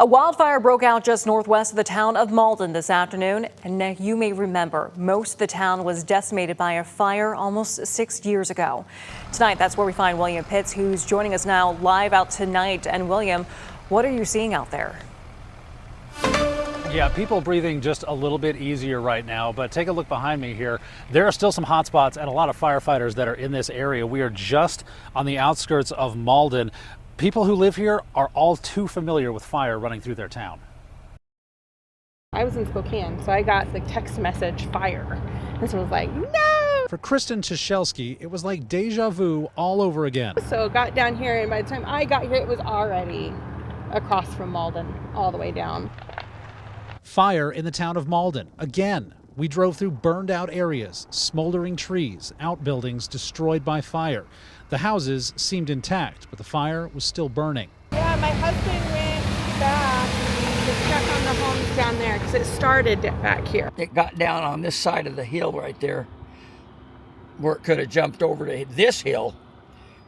A wildfire broke out just northwest of the town of Malden this afternoon, and you may remember most of the town was decimated by a fire almost 6 years ago. Tonight, that's where we find William Pitts, who's joining us now live out tonight. And William, what are you seeing out there? Yeah, people breathing just a little bit easier right now, but take a look behind me here. There are still some hot spots and a lot of firefighters that are in this area. We are just on the outskirts of Malden. People who live here are all too familiar with fire running through their town. I was in Spokane, so I got the text message fire. And someone was like, no! For Kristen Chishelski, it was like deja vu all over again. So got down here, and by the time I got here, it was already across from Malden, all the way down. Fire in the town of Malden. Again, we drove through burned out areas, smoldering trees, outbuildings destroyed by fire. The houses seemed intact, but the fire was still burning. Yeah, my husband went back to check on the homes down there because it started back here. It got down on this side of the hill right there where it could have jumped over to this hill.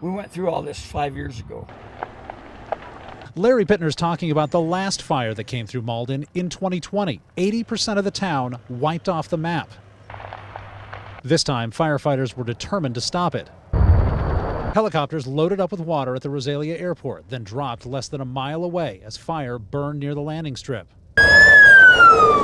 We went through all this 5 years ago. Larry Pittner's talking about the last fire that came through Malden in 2020. 80% of the town wiped off the map. This time, firefighters were determined to stop it. Helicopters loaded up with water at the Rosalia airport, then dropped less than a mile away as fire burned near the landing strip.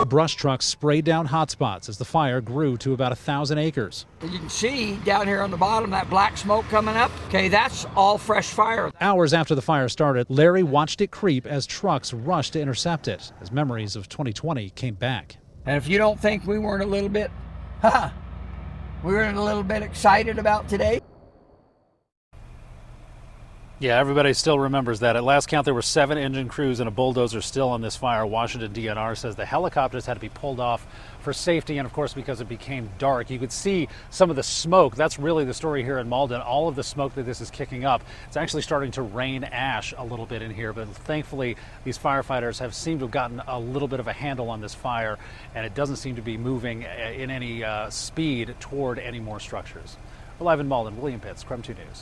Brush trucks sprayed down hotspots as the fire grew to about 1,000 acres. You can see down here on the bottom that black smoke coming up. Okay, that's all fresh fire. Hours after the fire started, Larry watched it creep as trucks rushed to intercept it as memories of 2020 came back. And if you don't think we weren't a little bit, we were a little bit excited about today. Yeah, everybody still remembers that. At last count, there were 7 engine crews and a bulldozer still on this fire. Washington DNR says the helicopters had to be pulled off for safety and, of course, because it became dark. You could see some of the smoke. That's really the story here in Malden. All of the smoke that this is kicking up. It's actually starting to rain ash a little bit in here, but thankfully these firefighters have seemed to have gotten a little bit of a handle on this fire, and it doesn't seem to be moving in any speed toward any more structures. We're live in Malden. William Pitts, KREM 2 News.